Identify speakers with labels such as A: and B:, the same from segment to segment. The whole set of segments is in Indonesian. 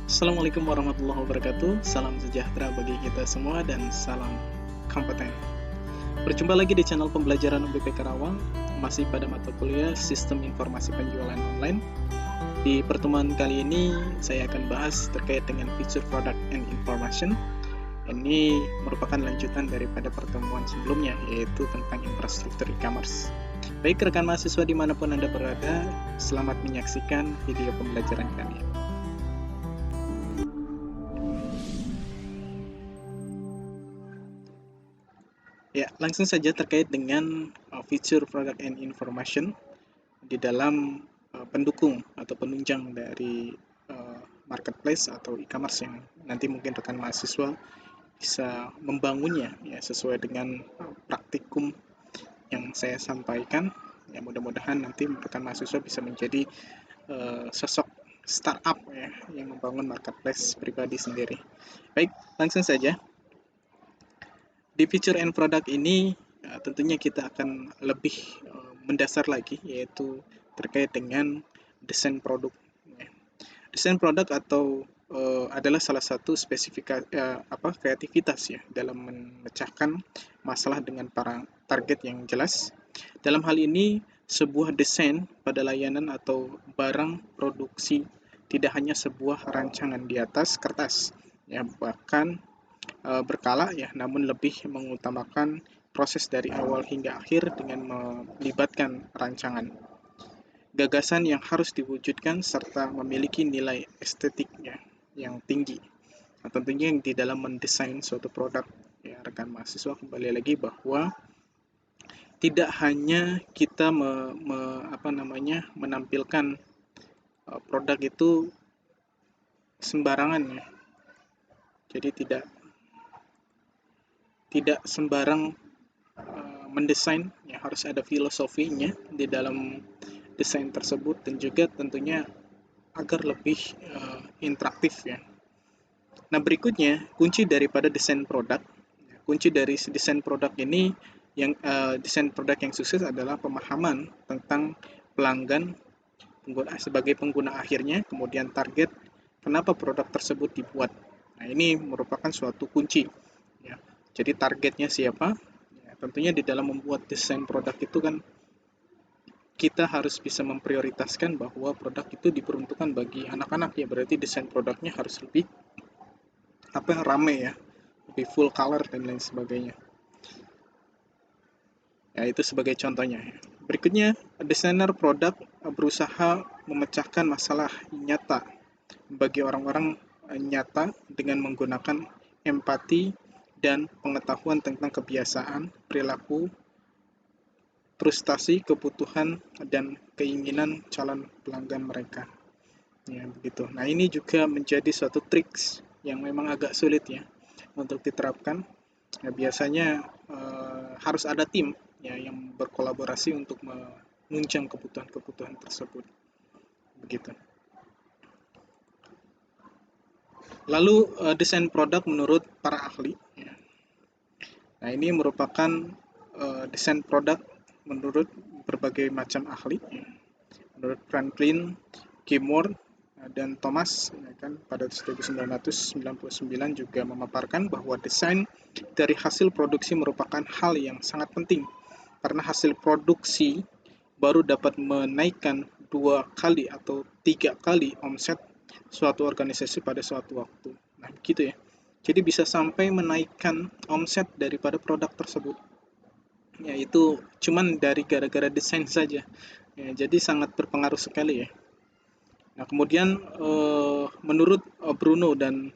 A: Assalamualaikum warahmatullahi wabarakatuh. Salam sejahtera bagi kita semua dan salam kompeten. Berjumpa lagi di channel pembelajaran UBP Karawang, masih pada mata kuliah Sistem Informasi Penjualan Online. Di pertemuan kali ini saya akan bahas terkait dengan Future Product and Information. Ini merupakan lanjutan daripada pertemuan sebelumnya, yaitu tentang infrastruktur e-commerce. Baik rekan mahasiswa dimanapun Anda berada, selamat menyaksikan video pembelajaran kami. Ya, langsung saja terkait dengan Feature Product and Information di dalam pendukung atau penunjang dari marketplace atau e-commerce yang nanti mungkin rekan mahasiswa bisa membangunnya ya sesuai dengan praktikum yang saya sampaikan. Ya, mudah-mudahan nanti rekan mahasiswa bisa menjadi sosok startup ya yang membangun marketplace pribadi sendiri. Baik, langsung saja. Di feature and product ini tentunya kita akan lebih mendasar lagi, yaitu terkait dengan desain produk. Desain produk atau adalah salah satu kreativitas ya dalam memecahkan masalah dengan para target yang jelas. Dalam hal ini, sebuah desain pada layanan atau barang produksi tidak hanya sebuah rancangan di atas kertas, ya bahkan berkala ya, namun lebih mengutamakan proses dari awal hingga akhir dengan melibatkan rancangan, gagasan yang harus diwujudkan serta memiliki nilai estetiknya yang tinggi. Nah, tentunya yang di dalam mendesain suatu produk ya rekan mahasiswa, kembali lagi bahwa tidak hanya kita menampilkan produk itu sembarangan ya. Jadi tidak sembarang mendesain ya, harus ada filosofinya di dalam desain tersebut dan juga tentunya agar lebih interaktif ya. Nah, berikutnya kunci daripada desain produk. Kunci dari desain produk ini yang desain produk yang sukses adalah pemahaman tentang pelanggan sebagai pengguna akhirnya, kemudian target, kenapa produk tersebut dibuat. Nah, ini merupakan suatu kunci ya. Jadi targetnya siapa? Ya, tentunya di dalam membuat desain produk itu kan kita harus bisa memprioritaskan bahwa produk itu diperuntukkan bagi anak-anak ya, berarti desain produknya harus lebih rame ya, lebih full color dan lain sebagainya. Ya, itu sebagai contohnya. Berikutnya, desainer produk berusaha memecahkan masalah nyata bagi orang-orang nyata dengan menggunakan empati dan pengetahuan tentang kebiasaan, perilaku, frustasi, kebutuhan, dan keinginan calon pelanggan mereka. Ya, begitu. Nah, ini juga menjadi suatu triks yang memang agak sulit ya untuk diterapkan. Ya, biasanya harus ada tim ya yang berkolaborasi untuk menunjang kebutuhan-kebutuhan tersebut. Begitu. Lalu desain produk menurut para ahli. Ya. Nah, ini merupakan desain produk menurut berbagai macam ahli. Ya. Menurut Franklin, Gilmore, dan Thomas ya kan, pada 1999 juga memaparkan bahwa desain dari hasil produksi merupakan hal yang sangat penting karena hasil produksi baru dapat menaikkan 2 kali atau 3 kali omset suatu organisasi pada suatu waktu. Nah, begitu ya. Jadi bisa sampai menaikkan omset daripada produk tersebut. Ya, itu cuman dari gara-gara desain saja. Ya, jadi sangat berpengaruh sekali ya. Nah, kemudian menurut Bruno dan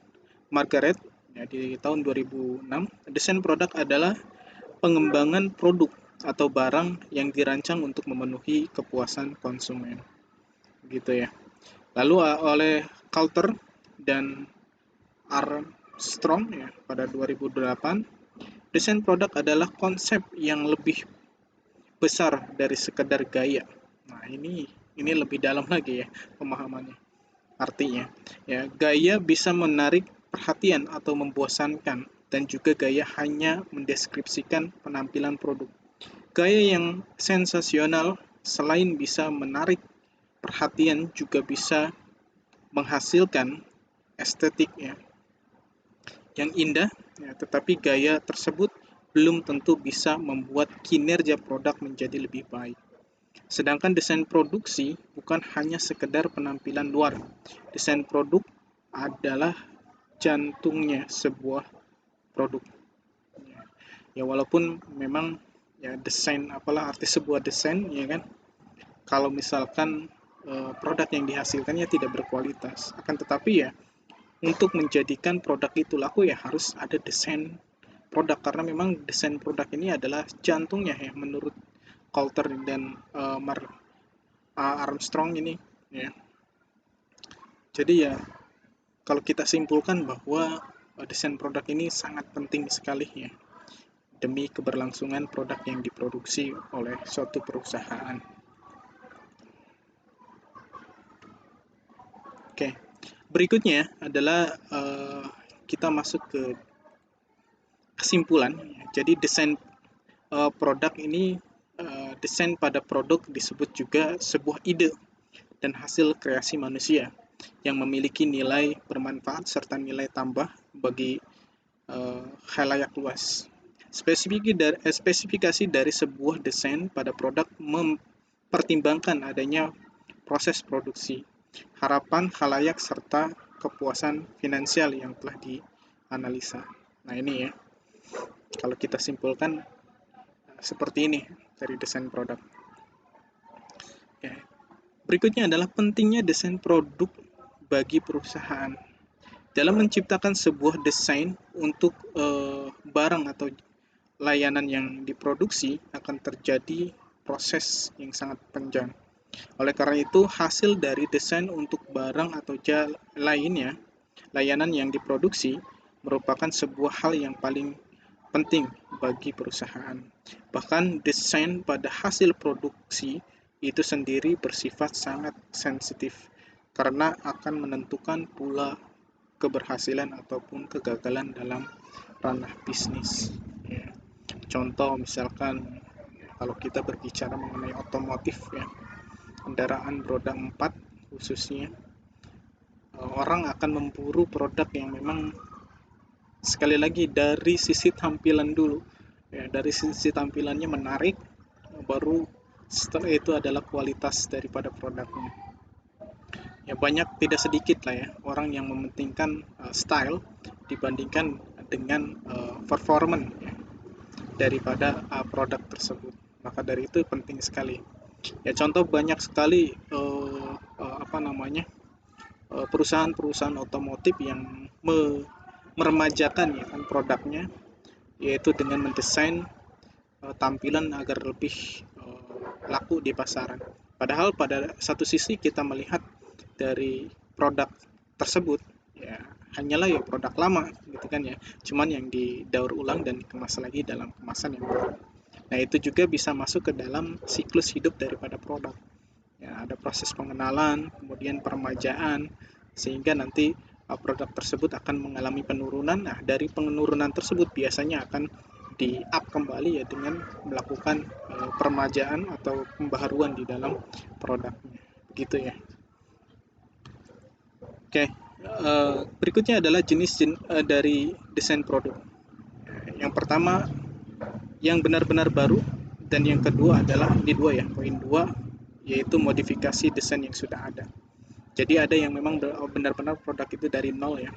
A: Margaret ya, di tahun 2006, desain produk adalah pengembangan produk atau barang yang dirancang untuk memenuhi kepuasan konsumen. Gitu ya. Lalu oleh Coulter dan Armstrong ya pada 2008, desain produk adalah konsep yang lebih besar dari sekedar gaya. Nah, ini lebih dalam lagi ya pemahamannya. Artinya, ya, gaya bisa menarik perhatian atau membosankan dan juga gaya hanya mendeskripsikan penampilan produk. Gaya yang sensasional selain bisa menarik perhatian juga bisa menghasilkan estetik ya, yang indah, ya, tetapi gaya tersebut belum tentu bisa membuat kinerja produk menjadi lebih baik. Sedangkan desain produksi bukan hanya sekedar penampilan luar. Desain produk adalah jantungnya sebuah produk. Ya walaupun memang ya desain, apalah arti sebuah desain ya kan, kalau misalkan produk yang dihasilkannya tidak berkualitas, akan tetapi ya untuk menjadikan produk itu laku ya harus ada desain produk, karena memang desain produk ini adalah jantungnya ya menurut Coulter dan Armstrong ini ya. Jadi ya kalau kita simpulkan bahwa desain produk ini sangat penting sekali ya demi keberlangsungan produk yang diproduksi oleh suatu perusahaan. Oke, berikutnya adalah kita masuk ke kesimpulan. Jadi desain produk ini, desain pada produk disebut juga sebuah ide dan hasil kreasi manusia yang memiliki nilai bermanfaat serta nilai tambah bagi khalayak luas. Spesifikasi dari sebuah desain pada produk mempertimbangkan adanya proses produksi, harapan khalayak serta kepuasan finansial yang telah dianalisa. Nah ini ya, kalau kita simpulkan seperti ini dari desain produk. Ya. Berikutnya adalah pentingnya desain produk bagi perusahaan. Dalam menciptakan sebuah desain untuk barang atau layanan yang diproduksi akan terjadi proses yang sangat panjang. Oleh karena itu, hasil dari desain untuk barang atau lainnya, layanan yang diproduksi merupakan sebuah hal yang paling penting bagi perusahaan. Bahkan desain pada hasil produksi itu sendiri bersifat sangat sensitif karena akan menentukan pula keberhasilan ataupun kegagalan dalam ranah bisnis. Contoh misalkan kalau kita berbicara mengenai otomotif ya, kendaraan roda 4 khususnya, orang akan memburu produk yang memang sekali lagi dari sisi tampilan dulu ya, dari sisi tampilannya menarik, baru setelah itu adalah kualitas daripada produknya. Ya banyak, tidak sedikit lah ya orang yang mementingkan style dibandingkan dengan performance ya, daripada produk tersebut. Maka dari itu penting sekali. Ya contoh banyak sekali perusahaan-perusahaan otomotif yang meremajakan ya kan produknya, yaitu dengan mendesain tampilan agar lebih laku di pasaran. Padahal pada satu sisi kita melihat dari produk tersebut ya hanyalah ya produk lama gitu kan ya, cuman yang didaur ulang dan dikemas lagi dalam kemasan yang baru. Nah itu juga bisa masuk ke dalam siklus hidup daripada produk ya, ada proses pengenalan kemudian peremajaan sehingga nanti produk tersebut akan mengalami penurunan. Nah dari penurunan tersebut biasanya akan di up kembali ya dengan melakukan peremajaan atau pembaharuan di dalam produknya begitu ya. Oke, berikutnya adalah jenis dari desain produk. Yang pertama yang benar-benar baru, dan yang kedua adalah di dua ya, poin dua, yaitu modifikasi desain yang sudah ada. Jadi ada yang memang benar-benar produk itu dari nol ya,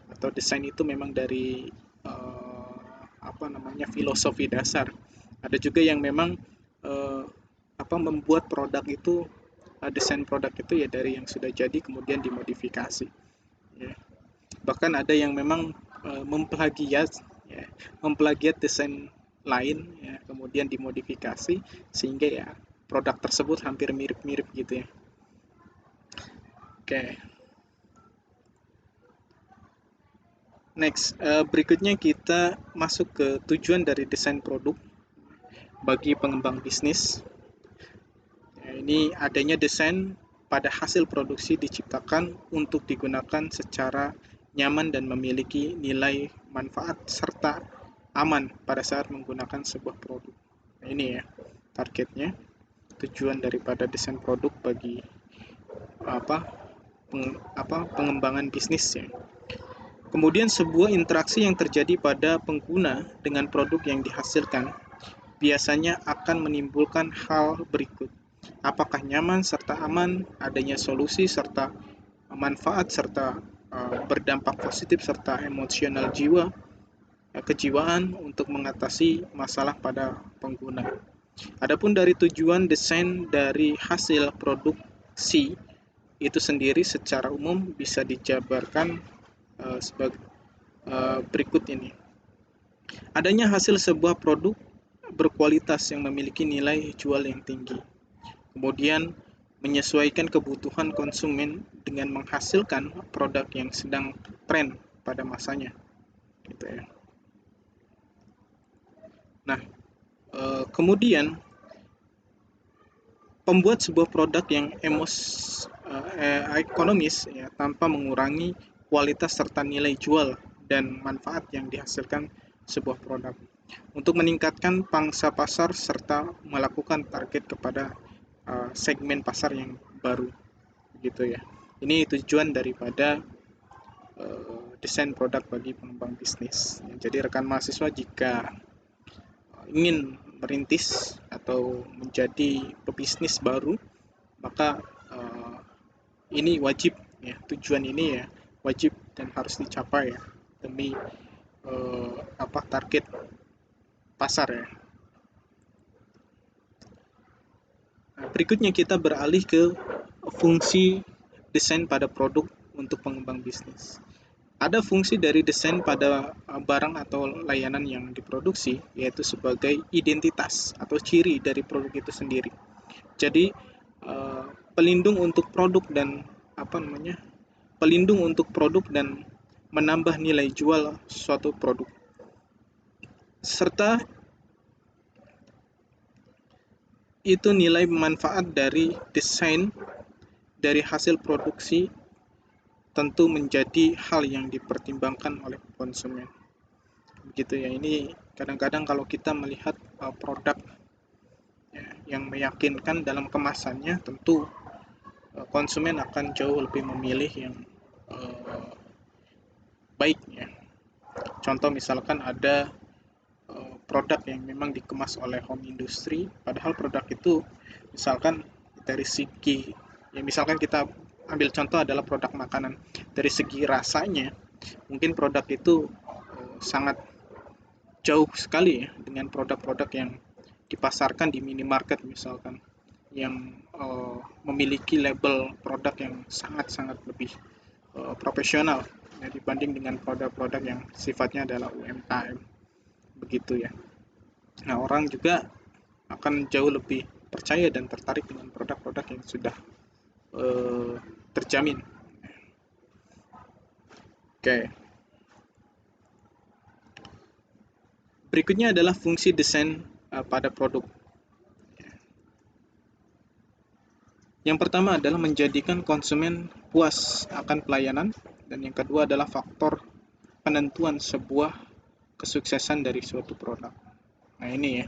A: atau desain itu memang dari filosofi dasar. Ada juga yang memang membuat produk itu, desain produk itu ya dari yang sudah jadi kemudian dimodifikasi. Ya. Bahkan ada yang memang memplagiat ya, memplagiat desain lain ya, kemudian dimodifikasi sehingga ya produk tersebut hampir mirip-mirip gitu ya. Oke. Next, berikutnya kita masuk ke tujuan dari desain produk bagi pengembang bisnis. Ya, ini adanya desain pada hasil produksi diciptakan untuk digunakan secara nyaman dan memiliki nilai manfaat serta aman pada saat menggunakan sebuah produk. Nah, ini ya targetnya, tujuan daripada desain produk bagi pengembangan bisnis ya. Kemudian sebuah interaksi yang terjadi pada pengguna dengan produk yang dihasilkan biasanya akan menimbulkan hal berikut. Apakah nyaman serta aman, adanya solusi serta manfaat serta berdampak positif serta emosional kejiwaan untuk mengatasi masalah pada pengguna. Adapun dari tujuan desain dari hasil produksi itu sendiri secara umum bisa dijabarkan sebagai berikut ini. Adanya hasil sebuah produk berkualitas yang memiliki nilai jual yang tinggi. Kemudian menyesuaikan kebutuhan konsumen dengan menghasilkan produk yang sedang tren pada masanya. Gitu ya. Nah, kemudian pembuat sebuah produk yang ekonomis ya, tanpa mengurangi kualitas serta nilai jual dan manfaat yang dihasilkan sebuah produk untuk meningkatkan pangsa pasar serta melakukan target kepada segmen pasar yang baru gitu ya. Ini tujuan daripada desain produk bagi pengembang bisnis. Jadi rekan mahasiswa jika ingin merintis atau menjadi pebisnis baru, maka ini wajib ya, tujuan ini ya wajib dan harus dicapai ya demi target pasar ya. Nah, berikutnya kita beralih ke fungsi desain pada produk untuk pengembang bisnis. Ada fungsi dari desain pada barang atau layanan yang diproduksi, yaitu sebagai identitas atau ciri dari produk itu sendiri. Jadi pelindung untuk produk dan pelindung untuk produk dan menambah nilai jual suatu produk. Serta itu nilai manfaat dari desain dari hasil produksi tentu menjadi hal yang dipertimbangkan oleh konsumen. Begitu ya, ini kadang-kadang kalau kita melihat produk ya, yang meyakinkan dalam kemasannya, tentu konsumen akan jauh lebih memilih yang baik ya. Contoh misalkan ada produk yang memang dikemas oleh home industry, padahal produk itu misalkan dari segi ya, misalkan kita ambil contoh adalah produk makanan, dari segi rasanya mungkin produk itu sangat jauh sekali ya dengan produk-produk yang dipasarkan di minimarket misalkan, yang memiliki label produk yang sangat-sangat lebih profesional ya, dibanding dengan produk-produk yang sifatnya adalah UMKM begitu ya. Nah, orang juga akan jauh lebih percaya dan tertarik dengan produk-produk yang sudah terjamin. Oke. Berikutnya adalah fungsi desain pada produk. Yang pertama adalah menjadikan konsumen puas akan pelayanan, dan yang kedua adalah faktor penentuan sebuah kesuksesan dari suatu produk. Nah, ini ya,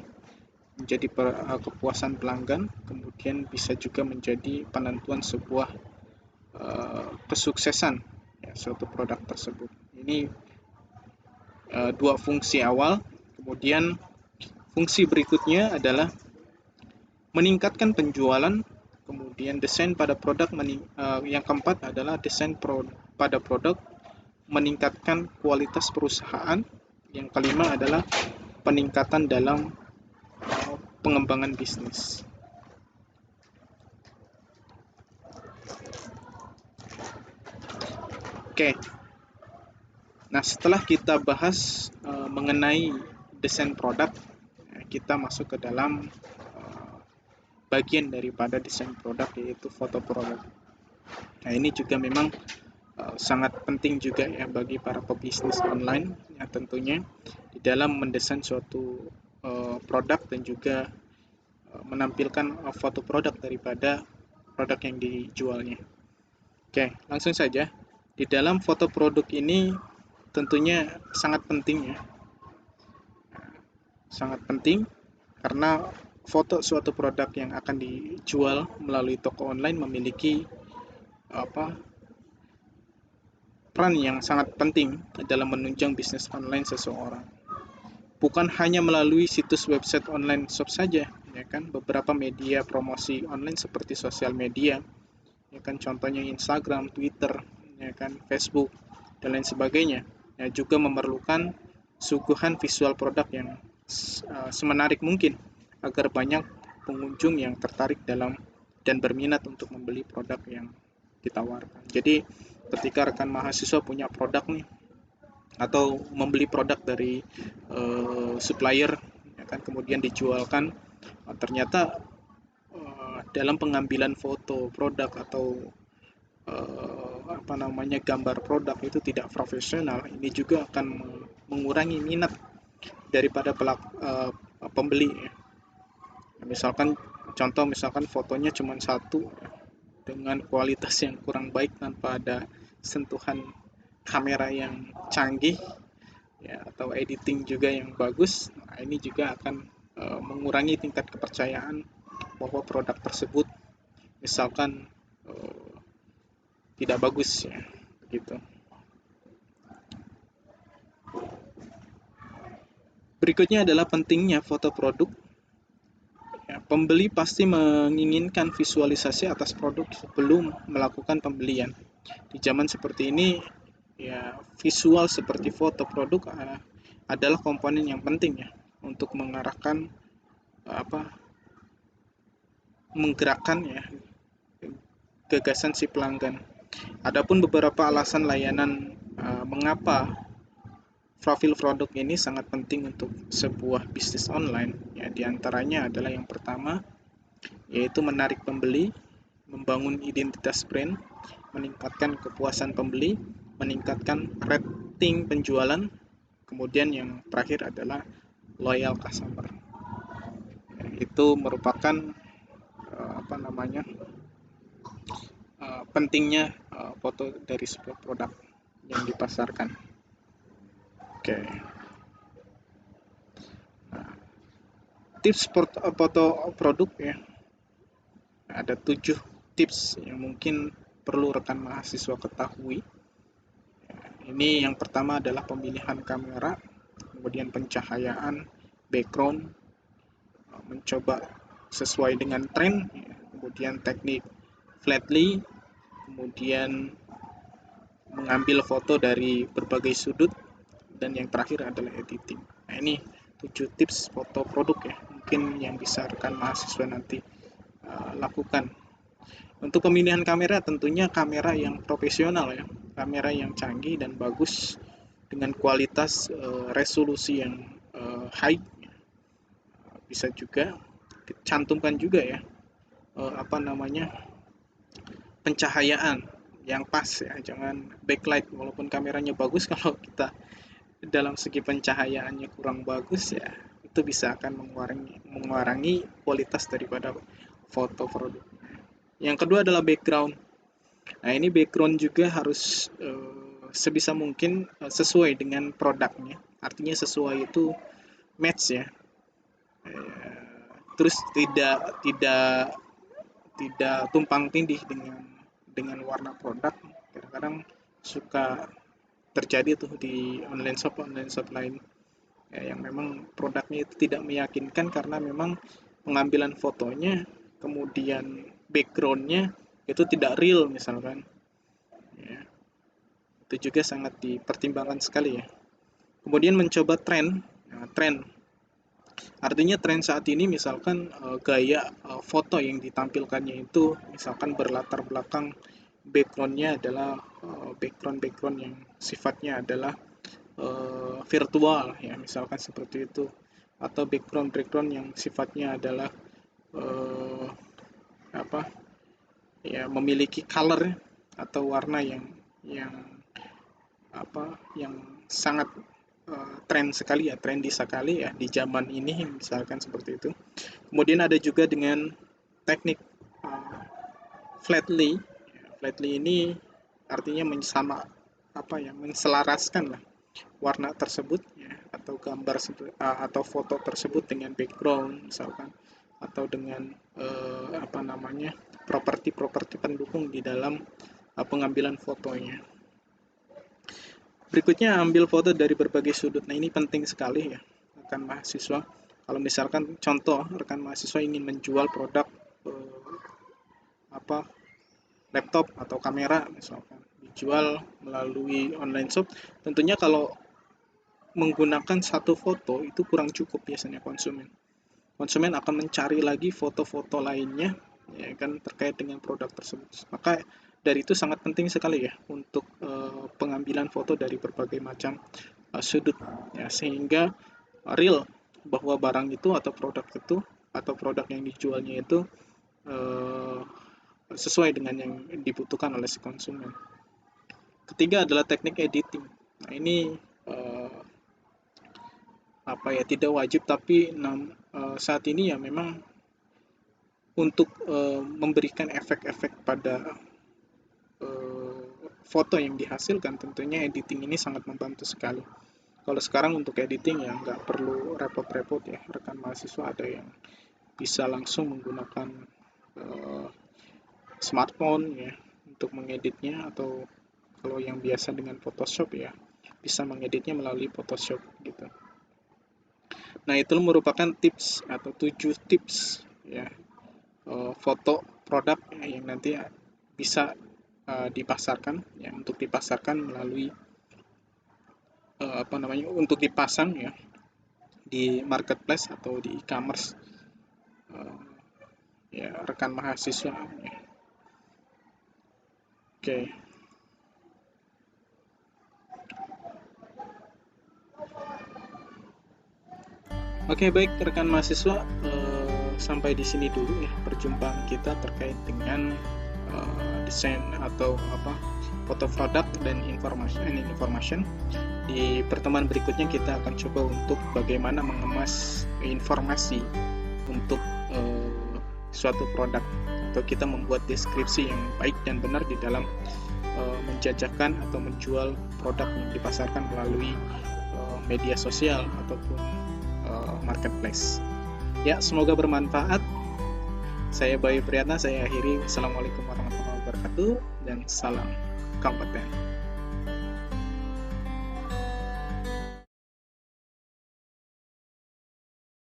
A: menjadi kepuasan pelanggan, kemudian bisa juga menjadi penentuan sebuah kesuksesan ya, suatu produk tersebut. Ini dua fungsi awal. Kemudian fungsi berikutnya adalah meningkatkan penjualan. Kemudian desain pada produk yang keempat adalah desain pada produk meningkatkan kualitas perusahaan. Yang kelima adalah peningkatan dalam pengembangan bisnis. Oke. Nah, setelah kita bahas mengenai desain produk, kita masuk ke dalam bagian daripada desain produk, yaitu foto produk. Nah, ini juga memang sangat penting juga ya bagi para pebisnis online ya, tentunya di dalam mendesain suatu produk dan juga menampilkan foto produk daripada produk yang dijualnya. Oke, langsung saja. Di dalam foto produk ini tentunya sangat penting ya. Sangat penting karena foto suatu produk yang akan dijual melalui toko online memiliki peran yang sangat penting dalam menunjang bisnis online seseorang. Bukan hanya melalui situs website online shop saja, ya kan? Beberapa media promosi online seperti sosial media, ya kan, contohnya Instagram, Twitter, ya kan, Facebook dan lain sebagainya, ya, juga memerlukan suguhan visual produk yang semenarik mungkin agar banyak pengunjung yang tertarik dalam dan berminat untuk membeli produk yang ditawarkan. Jadi ketika rekan mahasiswa punya produk nih, atau membeli produk dari supplier, ya kan, kemudian dijualkan, ternyata dalam pengambilan foto produk atau gambar produk itu tidak profesional, ini juga akan mengurangi minat daripada pembeli. Misalkan fotonya cuma satu dengan kualitas yang kurang baik tanpa ada sentuhan kamera yang canggih, ya, atau editing juga yang bagus. Nah, ini juga akan mengurangi tingkat kepercayaan bahwa produk tersebut misalkan tidak bagus, ya, begitu. Berikutnya adalah pentingnya foto produk. Ya, pembeli pasti menginginkan visualisasi atas produk sebelum melakukan pembelian. Di zaman seperti ini, ya, visual seperti foto produk adalah komponen yang penting, ya, untuk mengarahkan menggerakkan, ya, gagasan si pelanggan. Adapun beberapa alasan layanan mengapa profil produk ini sangat penting untuk sebuah bisnis online, ya, diantaranya adalah yang pertama yaitu menarik pembeli, membangun identitas brand, meningkatkan kepuasan pembeli, meningkatkan rating penjualan, kemudian yang terakhir adalah loyal customer. Itu merupakan pentingnya foto dari sebuah produk yang dipasarkan. Oke. Nah, tips foto produk, ya. Ada 7 tips yang mungkin perlu rekan mahasiswa ketahui. Ini yang pertama adalah pemilihan kamera, kemudian pencahayaan, background, mencoba sesuai dengan tren, kemudian teknik flatly, kemudian mengambil foto dari berbagai sudut, dan yang terakhir adalah editing. Nah, ini 7 tips foto produk, ya, mungkin yang bisa rekan mahasiswa nanti lakukan. Untuk pemilihan kamera, tentunya kamera yang profesional, ya, kamera yang canggih dan bagus dengan kualitas resolusi yang high. Bisa juga dicantumkan juga, ya, pencahayaan yang pas, ya, jangan backlight. Walaupun kameranya bagus, kalau kita dalam segi pencahayaannya kurang bagus, ya, itu bisa akan mengurangi kualitas daripada foto produk. Yang kedua adalah background. Nah, ini background juga harus sebisa mungkin sesuai dengan produknya. Artinya sesuai itu match, ya. Terus tidak tumpang tindih dengan warna produk. Kadang-kadang suka terjadi tuh di online shop lain, ya, yang memang produknya itu tidak meyakinkan karena memang pengambilan fotonya kemudian backgroundnya itu tidak real misalkan, ya. Itu juga sangat dipertimbangkan sekali, ya. Kemudian mencoba tren. Nah, tren artinya tren saat ini misalkan gaya foto yang ditampilkannya itu misalkan berlatar belakang backgroundnya adalah background yang sifatnya adalah virtual, ya, misalkan seperti itu, atau background yang sifatnya adalah memiliki color atau warna yang sangat trendy sekali, ya, di zaman ini, misalkan seperti itu. Kemudian ada juga dengan teknik flatly. Flatly ini artinya menselaraskan lah warna tersebut, ya, atau gambar atau foto tersebut dengan background misalkan, atau dengan properti pendukung di dalam pengambilan fotonya. Berikutnya, ambil foto dari berbagai sudut. Nah, ini penting sekali ya rekan mahasiswa. Kalau misalkan contoh rekan mahasiswa ingin menjual produk apa laptop atau kamera misalkan dijual melalui online shop, tentunya kalau menggunakan satu foto itu kurang cukup biasanya konsumen. Konsumen akan mencari lagi foto-foto lainnya ya kan terkait dengan produk tersebut. Maka dari itu sangat penting sekali ya untuk pengambilan foto dari berbagai macam sudut ya sehingga real bahwa barang itu atau produk yang dijualnya itu eh, sesuai dengan yang dibutuhkan oleh si konsumen. Ketiga adalah teknik editing. Nah, ini tidak wajib tapi saat ini ya memang untuk memberikan efek-efek pada foto yang dihasilkan, tentunya editing ini sangat membantu sekali. Kalau sekarang untuk editing ya nggak perlu repot-repot ya, rekan mahasiswa ada yang bisa langsung menggunakan uh, smartphone ya untuk mengeditnya, atau kalau yang biasa dengan Photoshop ya bisa mengeditnya melalui Photoshop gitu. Nah, itu merupakan tips atau 7 tips ya foto produk ya, yang nanti bisa dipasarkan ya untuk dipasarkan melalui untuk dipasang ya di marketplace atau di e-commerce ya rekan mahasiswa ya. Oke. Oke, baik rekan mahasiswa, sampai di sini dulu ya perjumpaan kita terkait dengan desain atau foto produk dan information. Di pertemuan berikutnya kita akan coba untuk bagaimana mengemas informasi untuk suatu produk, atau kita membuat deskripsi yang baik dan benar di dalam menjajakan atau menjual produk yang dipasarkan melalui media sosial ataupun marketplace. Ya, semoga bermanfaat. Saya Bayu Priyatna, saya akhiri. Wassalamualaikum warahmatullahi wabarakatuh dan salam kompeten.